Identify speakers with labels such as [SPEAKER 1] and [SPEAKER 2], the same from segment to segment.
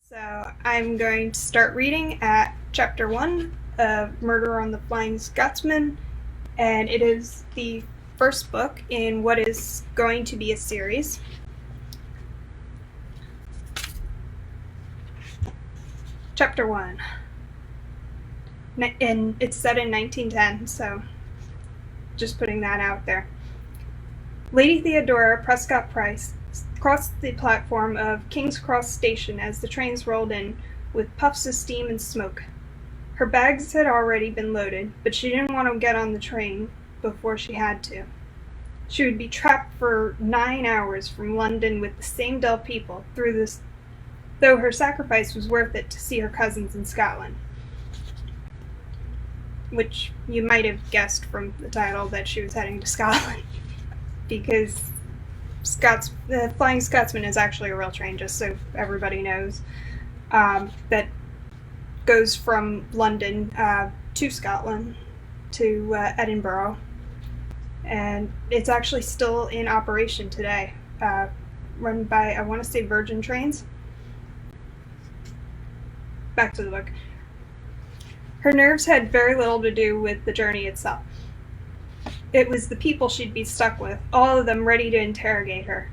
[SPEAKER 1] So I'm going to start reading at chapter 1 of Murder on the Flying Scotsman, and it is the first book in what is going to be a series. Chapter 1. And it's set in 1910, so just putting that out there. Lady Theodora Prescott-Pryce crossed the platform of King's Cross Station as the trains rolled in, with puffs of steam and smoke. Her bags had already been loaded, but she didn't want to get on the train before she had to. She would be trapped for 9 hours from London with the same dull people through this, though her sacrifice was worth it to see her cousins in Scotland. Which you might have guessed from the title that she was heading to Scotland, because the Flying Scotsman is actually a real train, just so everybody knows, that goes from London to Scotland, to Edinburgh, and it's actually still in operation today, run by, I want to say, Virgin Trains. Back to the book. Her nerves had very little to do with the journey itself. It was the people she'd be stuck with, all of them ready to interrogate her.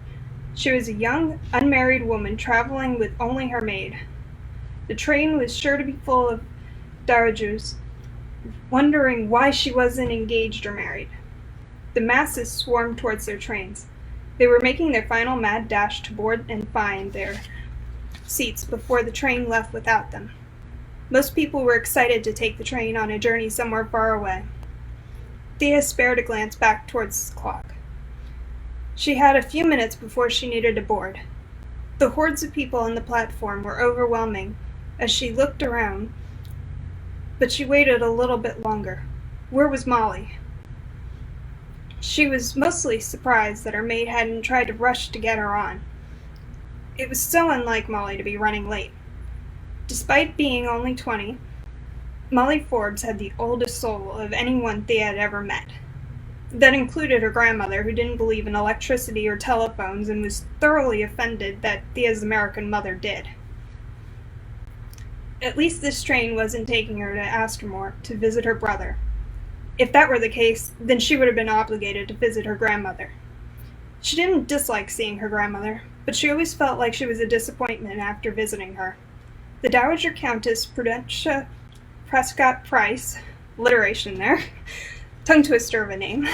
[SPEAKER 1] She was a young, unmarried woman traveling with only her maid. The train was sure to be full of dowagers, wondering why she wasn't engaged or married. The masses swarmed towards their trains. They were making their final mad dash to board and find their seats before the train left without them. Most people were excited to take the train on a journey somewhere far away. Thea spared a glance back towards the clock. She had a few minutes before she needed to board. The hordes of people on the platform were overwhelming as she looked around, but she waited a little bit longer. Where was Molly? She was mostly surprised that her maid hadn't tried to rush to get her on. It was so unlike Molly to be running late. Despite being only 20, Molly Forbes had the oldest soul of anyone Thea had ever met. That included her grandmother, who didn't believe in electricity or telephones and was thoroughly offended that Thea's American mother did. At least this train wasn't taking her to Astormore to visit her brother. If that were the case, then she would have been obligated to visit her grandmother. She didn't dislike seeing her grandmother, but she always felt like she was a disappointment after visiting her. The Dowager Countess Prudentia Prescott-Pryce, alliteration there, tongue twister of a name,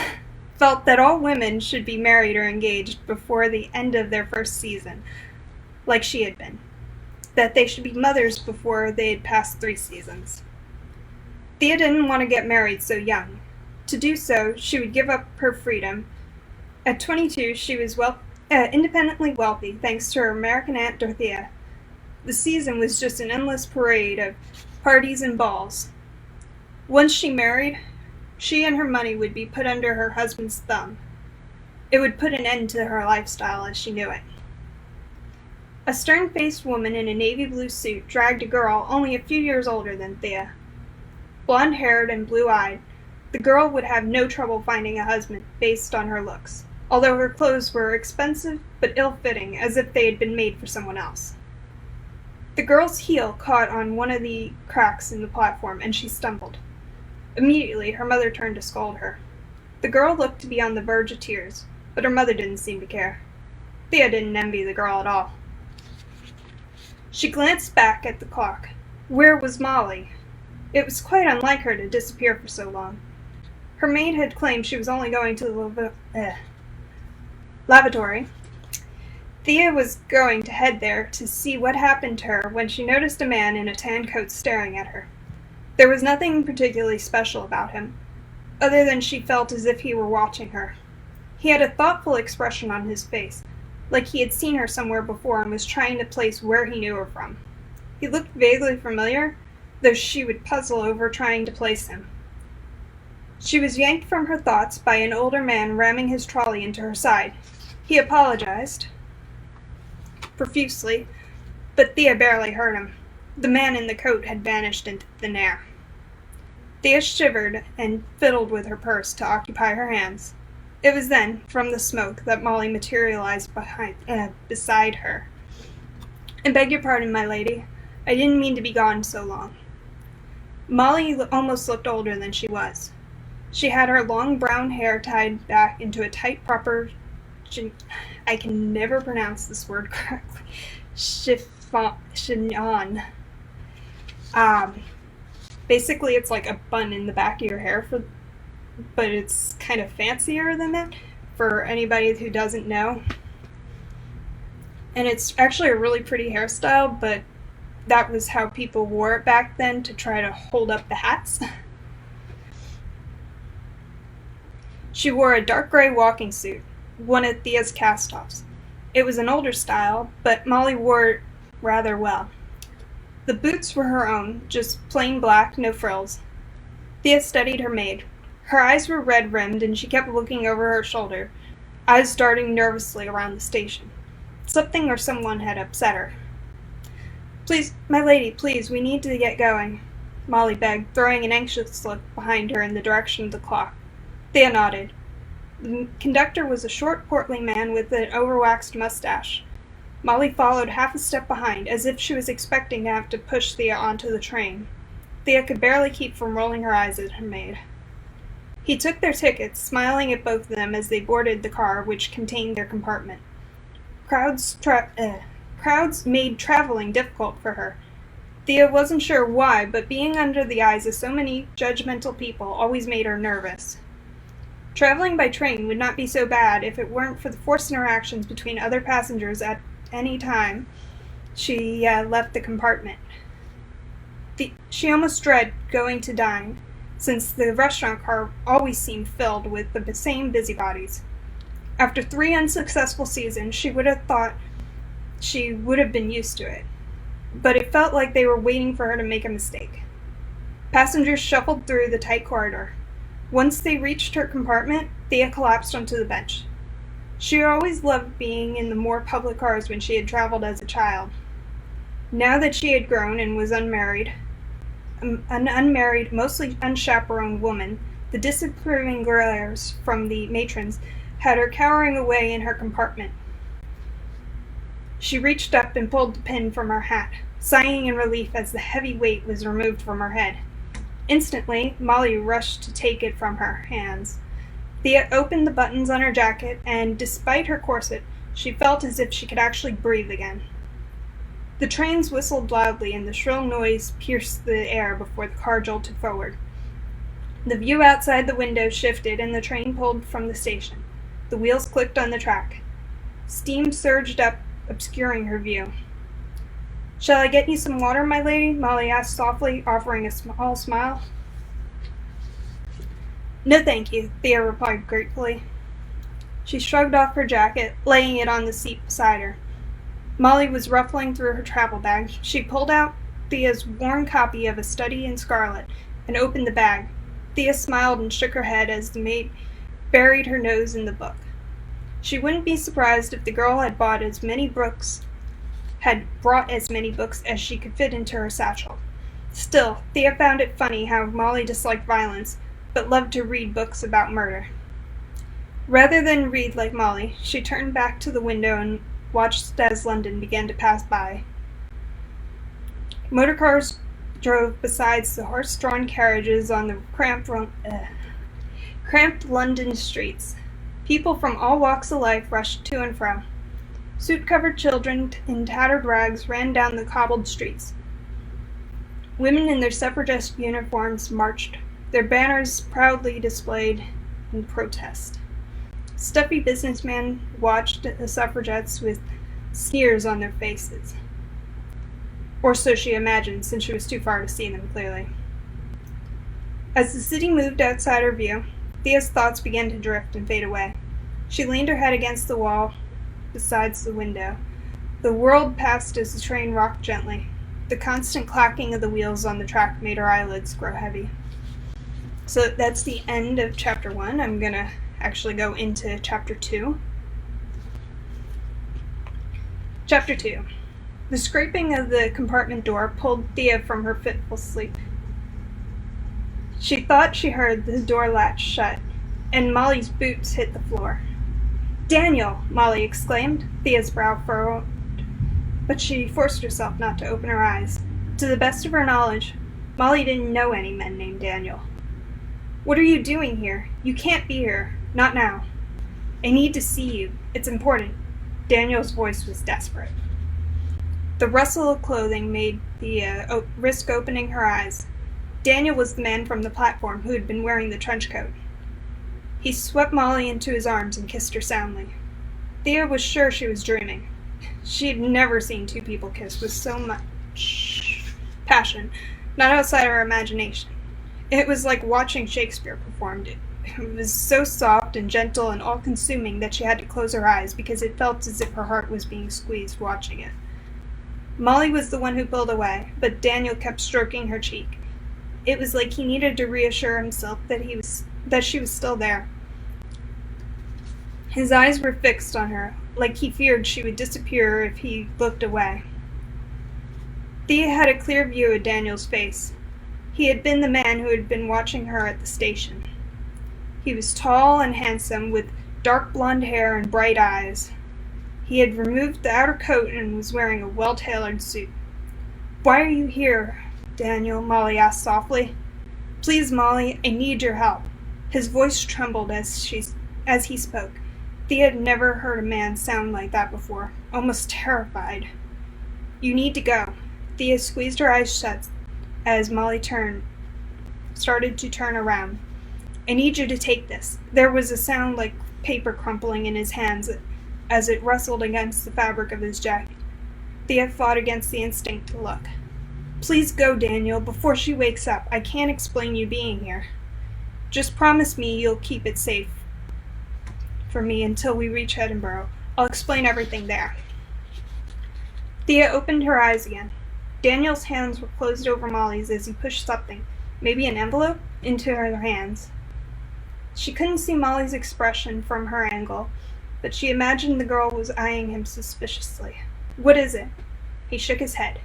[SPEAKER 1] felt that all women should be married or engaged before the end of their first season, like she had been. That they should be mothers before they had passed 3 seasons. Thea didn't want to get married so young. To do so, she would give up her freedom. At 22, she was independently wealthy thanks to her American Aunt Dorothea. The season was just an endless parade of parties and balls. Once she married, she and her money would be put under her husband's thumb. It would put an end to her lifestyle as she knew it. A stern-faced woman in a navy blue suit dragged a girl only a few years older than Thea. Blonde-haired and blue-eyed, the girl would have no trouble finding a husband based on her looks, although her clothes were expensive but ill-fitting, as if they had been made for someone else. The girl's heel caught on one of the cracks in the platform, and she stumbled. Immediately, her mother turned to scold her. The girl looked to be on the verge of tears, but her mother didn't seem to care. Thea didn't envy the girl at all. She glanced back at the clock. Where was Molly? It was quite unlike her to disappear for so long. Her maid had claimed she was only going to the lavatory. Thea was going to head there to see what happened to her when she noticed a man in a tan coat staring at her. There was nothing particularly special about him, other than she felt as if he were watching her. He had a thoughtful expression on his face, like he had seen her somewhere before and was trying to place where he knew her from. He looked vaguely familiar, though she would puzzle over trying to place him. She was yanked from her thoughts by an older man ramming his trolley into her side. He apologized profusely, but Thea barely heard him. The man in the coat had vanished into thin air. Thea shivered and fiddled with her purse to occupy her hands. It was then, from the smoke, that Molly materialized beside her. I beg your pardon, my lady. I didn't mean to be gone so long. Molly almost looked older than she was. She had her long brown hair tied back into a tight I can never pronounce this word correctly. Chignon. Basically, it's like a bun in the back of your hair, but it's kind of fancier than that for anybody who doesn't know. And it's actually a really pretty hairstyle, but that was how people wore it back then to try to hold up the hats. She wore a dark gray walking suit, one of Thea's cast-offs. It was an older style, but Molly wore it rather well. The boots were her own, just plain black, no frills. Thea studied her maid. Her eyes were red-rimmed, and she kept looking over her shoulder, eyes darting nervously around the station. Something or someone had upset her. "Please, my lady, please, we need to get going," Molly begged, throwing an anxious look behind her in the direction of the clock. Thea nodded. The conductor was a short, portly man with an overwaxed mustache. Molly followed half a step behind, as if she was expecting to have to push Thea onto the train. Thea could barely keep from rolling her eyes at her maid. He took their tickets, smiling at both of them as they boarded the car which contained their compartment. Crowds made traveling difficult for her. Thea wasn't sure why, but being under the eyes of so many judgmental people always made her nervous. Traveling by train would not be so bad if it weren't for the forced interactions between other passengers at any time she left the compartment. She almost dreaded going to dine, since the restaurant car always seemed filled with the same busybodies. After 3 unsuccessful seasons, she would have thought she would have been used to it, but it felt like they were waiting for her to make a mistake. Passengers shuffled through the tight corridor. Once they reached her compartment, Thea collapsed onto the bench. She always loved being in the more public cars when she had traveled as a child. Now that she had grown and was an unmarried, mostly unchaperoned woman, the disapproving glares from the matrons had her cowering away in her compartment. She reached up and pulled the pin from her hat, sighing in relief as the heavy weight was removed from her head. Instantly, Molly rushed to take it from her hands. Thea opened the buttons on her jacket, and despite her corset, she felt as if she could actually breathe again. The trains whistled loudly, and the shrill noise pierced the air before the car jolted forward. The view outside the window shifted, and the train pulled from the station. The wheels clicked on the track. Steam surged up, obscuring her view. "Shall I get you some water, my lady?" Molly asked softly, offering a small smile. "No, thank you," Thea replied gratefully. She shrugged off her jacket, laying it on the seat beside her. Molly was ruffling through her travel bag. She pulled out Thea's worn copy of A Study in Scarlet and opened the bag. Thea smiled and shook her head as the maid buried her nose in the book. She wouldn't be surprised if the girl had brought as many books as she could fit into her satchel. Still, Thea found it funny how Molly disliked violence, but loved to read books about murder. Rather than read like Molly, she turned back to the window and watched as London began to pass by. Motor cars drove beside the horse-drawn carriages on the cramped London streets. People from all walks of life rushed to and fro. Soot-covered children in tattered rags ran down the cobbled streets. Women in their suffragette uniforms marched, their banners proudly displayed in protest. Stuffy businessmen watched the suffragettes with sneers on their faces. Or so she imagined, since she was too far to see them clearly. As the city moved outside her view, Thea's thoughts began to drift and fade away. She leaned her head against the wall beside the window. The world passed as the train rocked gently. The constant clacking of the wheels on the track made her eyelids grow heavy. So that's the end of chapter 1. I'm going to actually go into chapter 2. Chapter 2. The scraping of the compartment door pulled Thea from her fitful sleep. She thought she heard the door latch shut, and Molly's boots hit the floor. "Daniel!" Molly exclaimed. Thea's brow furrowed. but she forced herself not to open her eyes. To the best of her knowledge, Molly didn't know any men named Daniel. "What are you doing here? You can't be here. Not now." "I need to see you. It's important." Daniel's voice was desperate. The rustle of clothing made Thea risk opening her eyes. Daniel was the man from the platform who had been wearing the trench coat. He swept Molly into his arms and kissed her soundly. Thea was sure she was dreaming. She had never seen two people kiss with so much passion, not outside her imagination. It was like watching Shakespeare performed it. It was so soft and gentle and all-consuming that she had to close her eyes because it felt as if her heart was being squeezed watching it. Molly was the one who pulled away, but Daniel kept stroking her cheek. It was like he needed to reassure himself that she was still there. His eyes were fixed on her, like he feared she would disappear if he looked away. Thea had a clear view of Daniel's face. He had been the man who had been watching her at the station. He was tall and handsome, with dark blonde hair and bright eyes. He had removed the outer coat and was wearing a well-tailored suit. "Why are you here, Daniel?" Molly asked softly. "Please, Molly, I need your help." His voice trembled as he spoke. Thea had never heard a man sound like that before, almost terrified. "You need to go." Thea squeezed her eyes shut as Molly started to turn around. "I need you to take this." There was a sound like paper crumpling in his hands as it rustled against the fabric of his jacket. Thea fought against the instinct to look. "Please go, Daniel, before she wakes up. I can't explain you being here. Just promise me you'll keep it safe for me until we reach Edinburgh. I'll explain everything there." Thea opened her eyes again. Daniel's hands were closed over Molly's as he pushed something, maybe an envelope, into her hands. She couldn't see Molly's expression from her angle, but she imagined the girl was eyeing him suspiciously. "What is it?" He shook his head.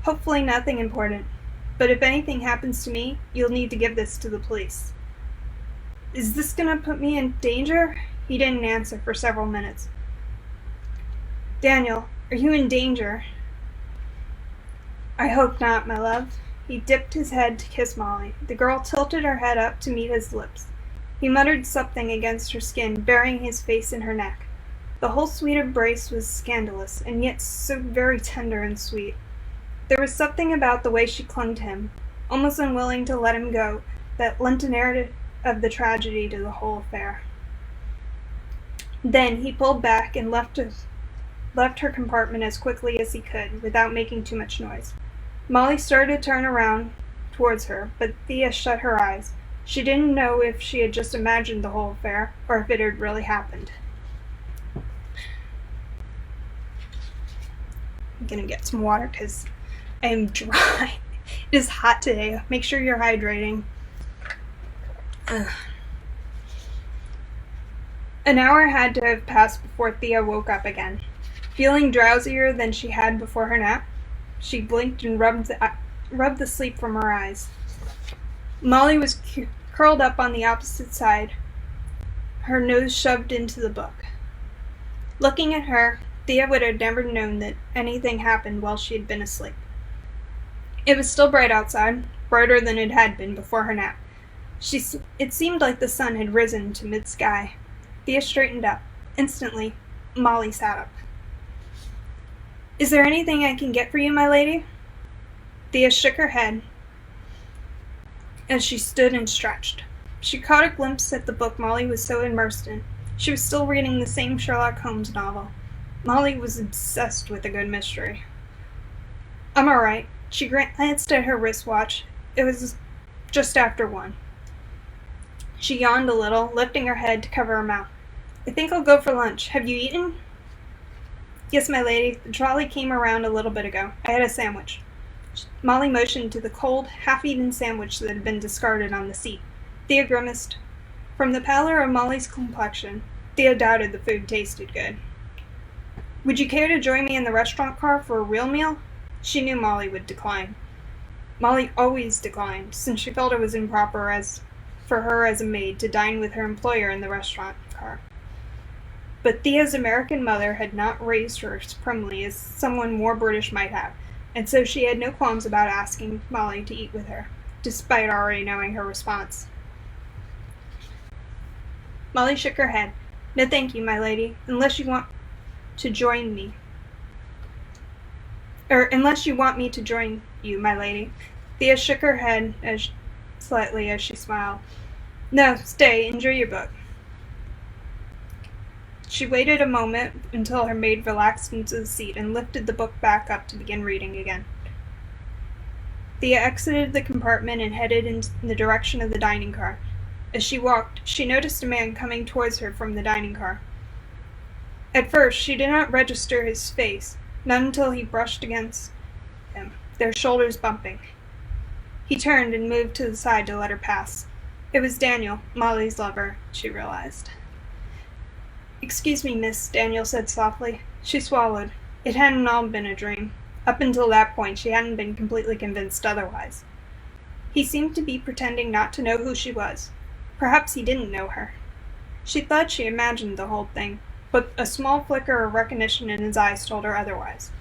[SPEAKER 1] "Hopefully nothing important, but if anything happens to me, you'll need to give this to the police." "Is this gonna put me in danger?" He didn't answer for several minutes. "Daniel, are you in danger?" "I hope not, my love." He dipped his head to kiss Molly. The girl tilted her head up to meet his lips. He muttered something against her skin, burying his face in her neck. The whole sweet embrace was scandalous, and yet so very tender and sweet. There was something about the way she clung to him, almost unwilling to let him go, that lent an air of the tragedy to the whole affair. Then he pulled back and left her compartment as quickly as he could, without making too much noise. Molly started to turn around towards her, but Thea shut her eyes. She didn't know if she had just imagined the whole affair, or if it had really happened. I'm gonna get some water because I am dry. It is hot today. Make sure you're hydrating. An hour had to have passed before Thea woke up again. Feeling drowsier than she had before her nap, she blinked and rubbed the sleep from her eyes. Molly was curled up on the opposite side, her nose shoved into the book. Looking at her, Thea would have never known that anything happened while she had been asleep. It was still bright outside, brighter than it had been before her nap. It seemed like the sun had risen to mid-sky. Thea straightened up. Instantly, Molly sat up. "Is there anything I can get for you, my lady?" Thea shook her head as she stood and stretched. She caught a glimpse at the book Molly was so immersed in. She was still reading the same Sherlock Holmes novel. Molly was obsessed with a good mystery. "I'm all right." She glanced at her wristwatch. It was just after 1. She yawned a little, lifting her head to cover her mouth. "I think I'll go for lunch. Have you eaten?" "Yes, my lady. The trolley came around a little bit ago. I had a sandwich." Molly motioned to the cold, half-eaten sandwich that had been discarded on the seat. Thea grimaced. From the pallor of Molly's complexion, Thea doubted the food tasted good. "Would you care to join me in the restaurant car for a real meal?" She knew Molly would decline. Molly always declined, since she felt it was improper for her as a maid to dine with her employer in the restaurant car. But Thea's American mother had not raised her as primly as someone more British might have, and so she had no qualms about asking Molly to eat with her, despite already knowing her response. Molly shook her head. "No, thank you, my lady, unless you want to join me. Unless you want me to join you, my lady." Thea shook her head slightly as she smiled. "No, stay, enjoy your book." She waited a moment until her maid relaxed into the seat and lifted the book back up to begin reading again. Thea exited the compartment and headed in the direction of the dining car. As she walked, she noticed a man coming towards her from the dining car. At first, she did not register his face, not until he brushed against him, their shoulders bumping. He turned and moved to the side to let her pass. It was Daniel, Molly's lover, she realized. "Excuse me, miss," Daniel said softly. She swallowed. It hadn't all been a dream. Up until that point, she hadn't been completely convinced otherwise. He seemed to be pretending not to know who she was. Perhaps he didn't know her. She thought she imagined the whole thing, but a small flicker of recognition in his eyes told her otherwise.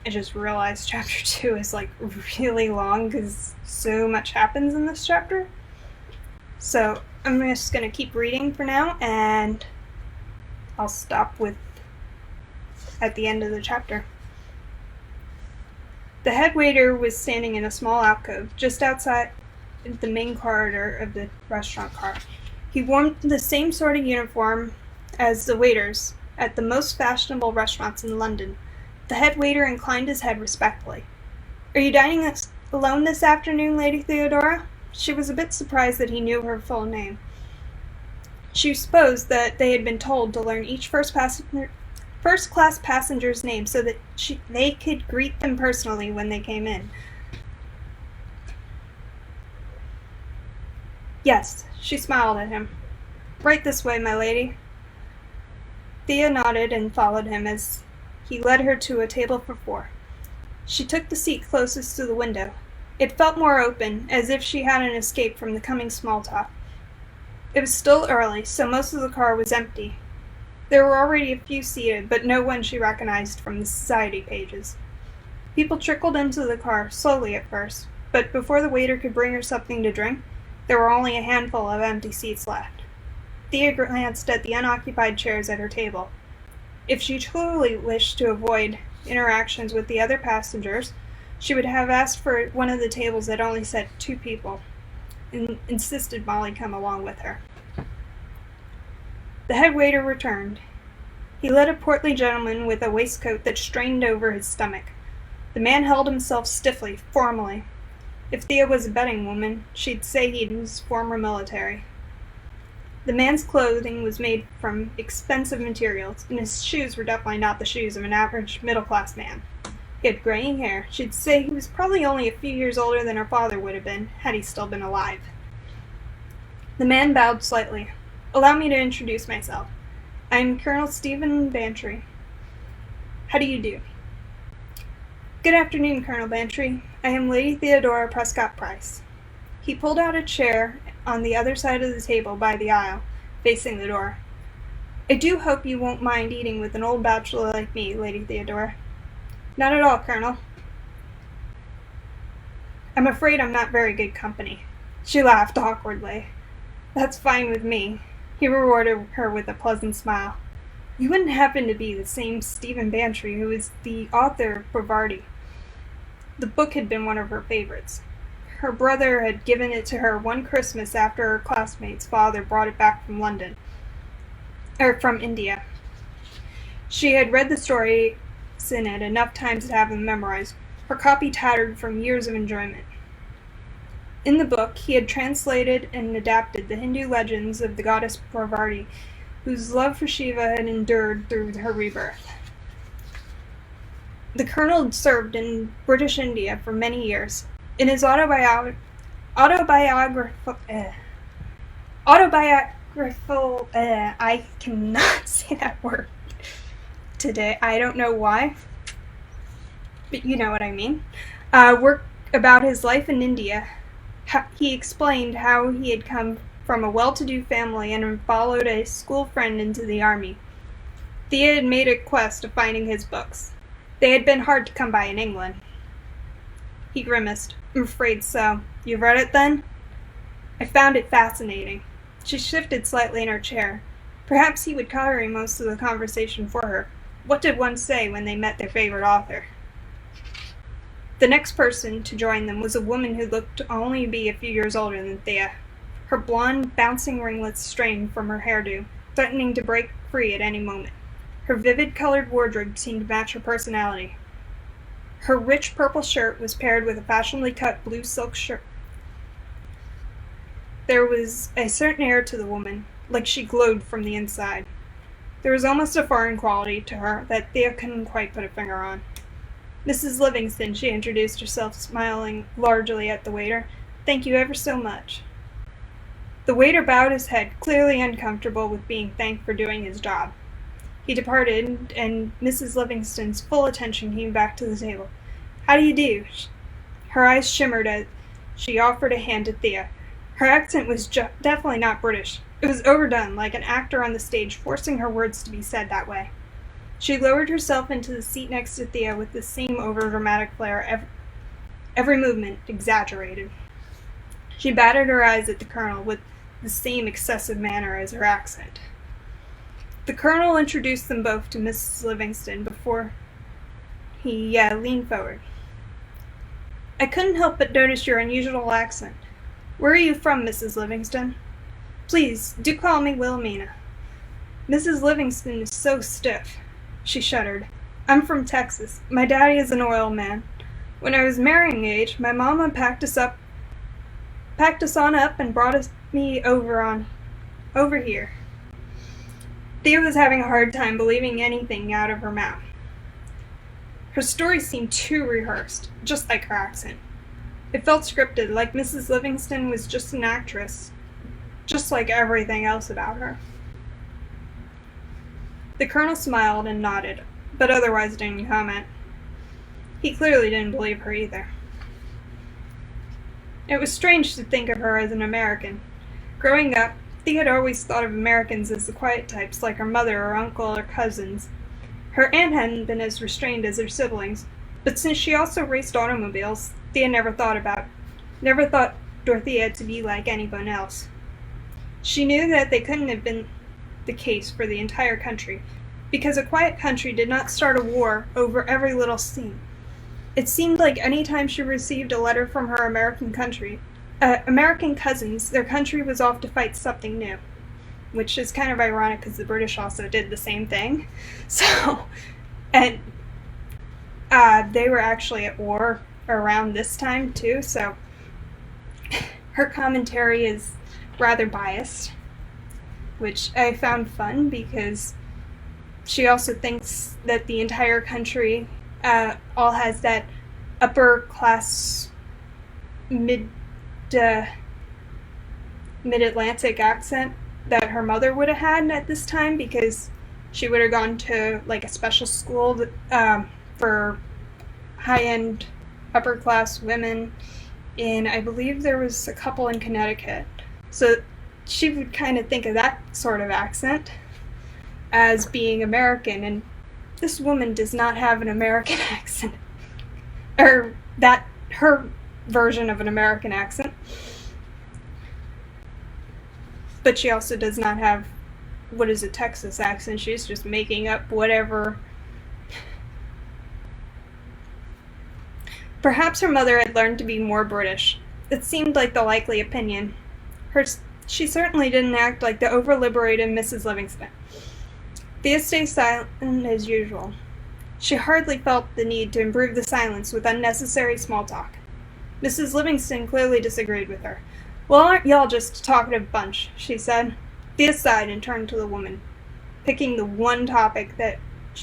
[SPEAKER 1] I just realized chapter 2 is really long because so much happens in this chapter. So I'm just going to keep reading for now, and I'll stop at the end of the chapter. The head waiter was standing in a small alcove just outside the main corridor of the restaurant car. He wore the same sort of uniform as the waiters at the most fashionable restaurants in London. The head waiter inclined his head respectfully. "Are you dining alone this afternoon, Lady Theodora?" She was a bit surprised that he knew her full name. She supposed that they had been told to learn each first-class passenger's name so that they could greet them personally when they came in. "Yes," she smiled at him. "Right this way, my lady." Thea nodded and followed him as he led her to a table for 4. She took the seat closest to the window. It felt more open, as if she hadn't escaped from the coming small talk. It was still early, so most of the car was empty. There were already a few seated, but no one she recognized from the society pages. People trickled into the car, slowly at first, but before the waiter could bring her something to drink, there were only a handful of empty seats left. Thea glanced at the unoccupied chairs at her table. If she truly wished to avoid interactions with the other passengers, she would have asked for one of the tables that only sat 2 people, and insisted Molly come along with her. The head waiter returned. He led a portly gentleman with a waistcoat that strained over his stomach. The man held himself stiffly, formally. If Thea was a betting woman, she'd say he was former military. The man's clothing was made from expensive materials, and his shoes were definitely not the shoes of an average middle-class man. He had graying hair. She'd say he was probably only a few years older than her father would have been, had he still been alive. The man bowed slightly. "Allow me to introduce myself. I am Colonel Stephen Bantry. How do you do?" "Good afternoon, Colonel Bantry. I am Lady Theodora Prescott-Pryce." He pulled out a chair on the other side of the table by the aisle, facing the door. "I do hope you won't mind eating with an old bachelor like me, Lady Theodora." "Not at all, Colonel." "I'm afraid I'm not very good company." She laughed awkwardly. "That's fine with me." He rewarded her with a pleasant smile. "You wouldn't happen to be the same Stephen Bantry who is the author of Bravardi." The book had been one of her favorites. Her brother had given it to her one Christmas after her classmate's father brought it back from India. She had read the story in it enough times to have them memorized, her copy tattered from years of enjoyment. In the book, he had translated and adapted the Hindu legends of the goddess Bravardi, whose love for Shiva had endured through her rebirth. The colonel had served in British India for many years. In his autobiographical, I cannot say that word today. I don't know why, but you know what I mean. Work about his life in India. He explained how he had come from a well-to-do family and had followed a school friend into the army. Thea had made a quest of finding his books. They had been hard to come by in England. He grimaced. I'm afraid so. You read it, then? I found it fascinating. She shifted slightly in her chair. Perhaps he would carry most of the conversation for her. What did one say when they met their favorite author? The next person to join them was a woman who looked to only be a few years older than Thea. Her blonde, bouncing ringlets strained from her hairdo, threatening to break free at any moment. Her vivid-colored wardrobe seemed to match her personality. Her rich purple shirt was paired with a fashionably cut blue silk shirt. There was a certain air to the woman, like she glowed from the inside. There was almost a foreign quality to her that Thea couldn't quite put a finger on. Mrs. Livingston, she introduced herself, smiling largely at the waiter. Thank you ever so much. The waiter bowed his head, clearly uncomfortable with being thanked for doing his job. He departed, and Mrs. Livingston's full attention came back to the table. How do you do? Her eyes shimmered as she offered a hand to Thea. Her accent was definitely not British. It was overdone, like an actor on the stage forcing her words to be said that way. She lowered herself into the seat next to Thea with the same overdramatic flair, every movement exaggerated. She batted her eyes at the colonel with the same excessive manner as her accent. The colonel introduced them both to Mrs. Livingston before he leaned forward. I couldn't help but notice your unusual accent. Where are you from, Mrs. Livingston? Please, do call me Wilhelmina. Mrs. Livingston is so stiff. She shuddered. I'm from Texas. My daddy is an oil man. When I was marrying age, my mama packed us on up and brought me over here. Thea was having a hard time believing anything out of her mouth. Her story seemed too rehearsed, just like her accent. It felt scripted, like Mrs. Livingston was just an actress, just like everything else about her. The colonel smiled and nodded, but otherwise didn't comment. He clearly didn't believe her either. It was strange to think of her as an American. Growing up, Thea had always thought of Americans as the quiet types like her mother or uncle or cousins. Her aunt hadn't been as restrained as her siblings, but since she also raced automobiles, Thea never thought Dorothea to be like anyone else. She knew that they couldn't have been the case for the entire country, because a quiet country did not start a war over every little scene. It seemed like any time she received a letter from her American cousins, their country was off to fight something new, which is kind of ironic because the British also did the same thing. And they were actually at war around this time too, so her commentary is rather biased, which I found fun because she also thinks that the entire country all has that upper class mid-Atlantic accent that her mother would have had at this time, because she would have gone to like a special school for high-end upper class women, and I believe there was a couple in Connecticut. So she would kind of think of that sort of accent as being American, and this woman does not have an American accent, or that her version of an American accent. But she also does not have what is a Texas accent. She's just making up whatever. Perhaps her mother had learned to be more British. It seemed like the likely opinion. She certainly didn't act like the over-liberated Mrs. Livingston. Thea stayed silent as usual. She hardly felt the need to improve the silence with unnecessary small talk. Mrs. Livingston clearly disagreed with her. Well, aren't y'all just a talkative bunch, she said. Thea sighed and turned to the woman, picking the one topic that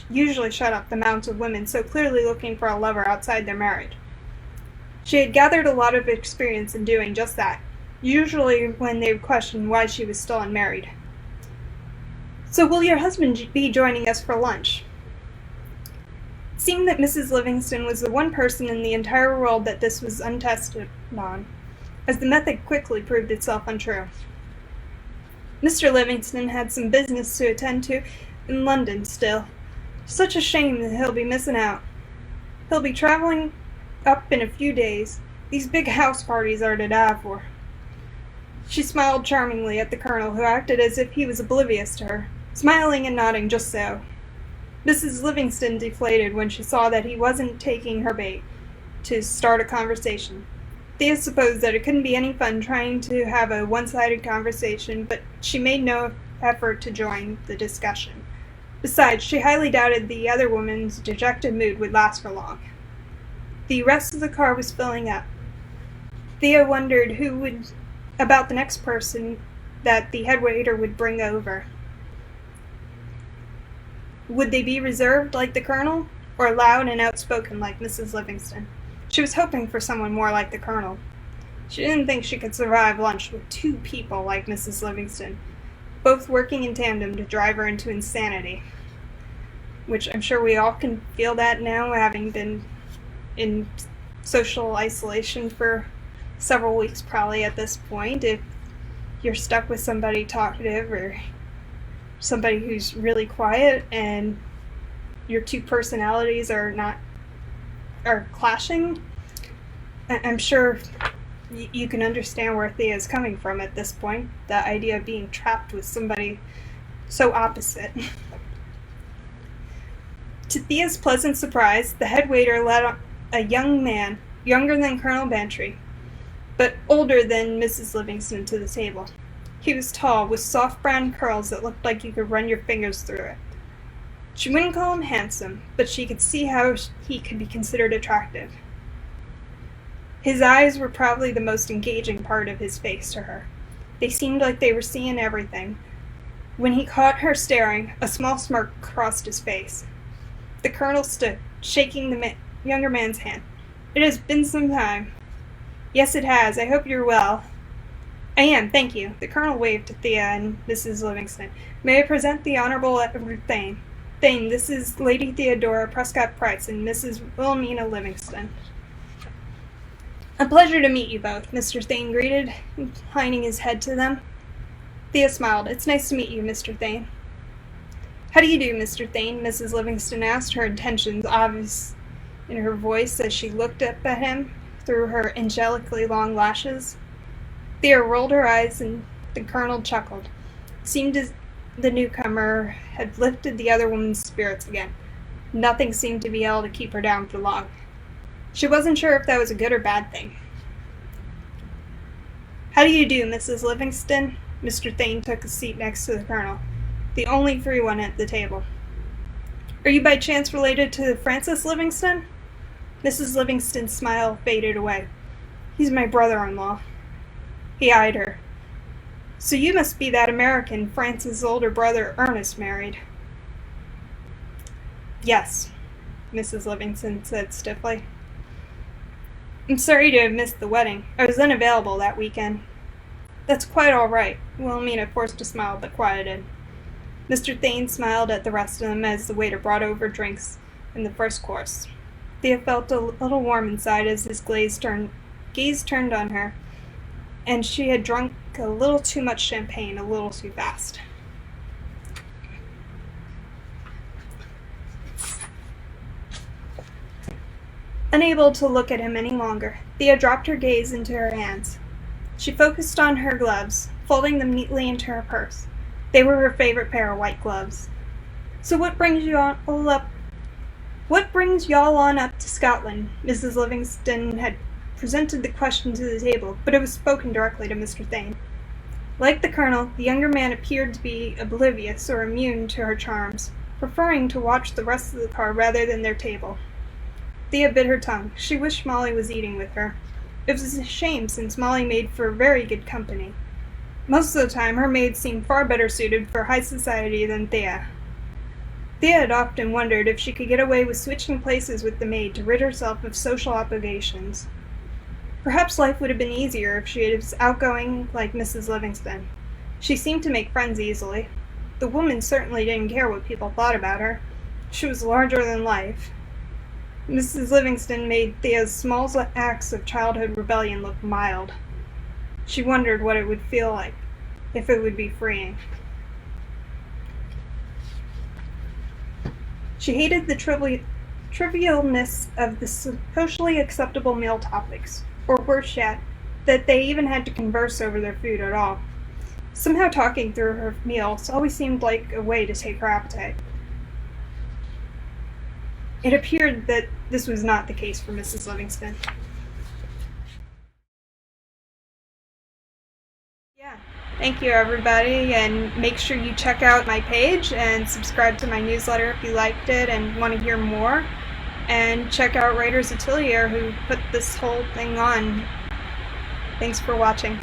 [SPEAKER 1] usually shut up the mouths of women so clearly looking for a lover outside their marriage. She had gathered a lot of experience in doing just that, usually when they would question why she was still unmarried. So will your husband be joining us for lunch? It seemed that Mrs. Livingston was the one person in the entire world that this was untested on. as the method quickly proved itself untrue. Mr. Livingston had some business to attend to in London still. Such a shame that he'll be missing out. He'll be traveling up in a few days. These big house parties are to die for. She smiled charmingly at the colonel, who acted as if he was oblivious to her, smiling and nodding just so. Mrs. Livingston deflated when she saw that he wasn't taking her bait to start a conversation. Thea supposed that it couldn't be any fun trying to have a one-sided conversation, but she made no effort to join the discussion. Besides, she highly doubted the other woman's dejected mood would last for long. The rest of the car was filling up. Thea wondered about the next person that the head waiter would bring over. Would they be reserved like the colonel, or loud and outspoken like Mrs. Livingston? She was hoping for someone more like the colonel. She didn't think she could survive lunch with two people like Mrs. Livingston, both working in tandem to drive her into insanity. Which I'm sure we all can feel that now, having been in social isolation for several weeks probably at this point. If you're stuck with somebody talkative or somebody who's really quiet and your two personalities are clashing, I'm sure you can understand where Thea is coming from at this point. The idea of being trapped with somebody so opposite. To Thea's pleasant surprise, the head waiter led a young man, younger than Colonel Bantry, but older than Mrs. Livingston, to the table. He was tall, with soft brown curls that looked like you could run your fingers through it. She wouldn't call him handsome, but she could see how he could be considered attractive. His eyes were probably the most engaging part of his face to her. They seemed like they were seeing everything. When he caught her staring, a small smirk crossed his face. The colonel stood, shaking the younger man's hand. "It has been some time." "Yes, it has. I hope you're well." "I am, thank you." The colonel waved to Thea and Mrs. Livingston. "May I present the Honorable Edward Thane? Thane, this is Lady Theodora Prescott-Pryce and Mrs. Wilhelmina Livingston." "A pleasure to meet you both," Mr. Thane greeted, inclining his head to them. Thea smiled. "It's nice to meet you, Mr. Thane." "How do you do, Mr. Thane?" Mrs. Livingston asked, her intentions obvious in her voice as she looked up at him through her angelically long lashes. Thea rolled her eyes and the colonel chuckled. It seemed as the newcomer had lifted the other woman's spirits again. Nothing seemed to be able to keep her down for long. She wasn't sure if that was a good or bad thing. "How do you do, Mrs. Livingston?" Mr. Thane took a seat next to the colonel, the only free one at the table. "Are you by chance related to Francis Livingston?" Mrs. Livingston's smile faded away. "He's my brother-in-law." He eyed her. "So you must be that American Francis' older brother Ernest married." "Yes," Mrs. Livingston said stiffly. "I'm sorry to have missed the wedding. I was unavailable that weekend." "That's quite all right." Wilhelmina forced a smile but quieted. Mr. Thane smiled at the rest of them as the waiter brought over drinks in the first course. Thea felt a little warm inside as his gaze turned on her, and she had drunk a little too much champagne a little too fast. Unable to look at him any longer, Thea dropped her gaze into her hands. She focused on her gloves, folding them neatly into her purse. They were her favorite pair of white gloves. "So what brings y'all on up to Scotland?" Mrs. Livingston had presented the question to the table, but it was spoken directly to Mr. Thane. Like the colonel, the younger man appeared to be oblivious or immune to her charms, preferring to watch the rest of the car rather than their table. Thea bit her tongue. She wished Molly was eating with her. It was a shame, since Molly made for very good company. Most of the time, her maid seemed far better suited for high society than Thea. Thea had often wondered if she could get away with switching places with the maid to rid herself of social obligations. Perhaps life would have been easier if she was outgoing like Mrs. Livingston. She seemed to make friends easily. The woman certainly didn't care what people thought about her. She was larger than life. Mrs. Livingston made Thea's small acts of childhood rebellion look mild. She wondered what it would feel like, if it would be freeing. She hated the trivialness of the socially acceptable meal topics, or worse yet, that they even had to converse over their food at all. Somehow talking through her meals always seemed like a way to take her appetite. It appeared that this was not the case for Mrs. Livingston. Yeah, thank you everybody, and make sure you check out my page and subscribe to my newsletter if you liked it and want to hear more. And check out Writer's Atelier, who put this whole thing on. Thanks for watching.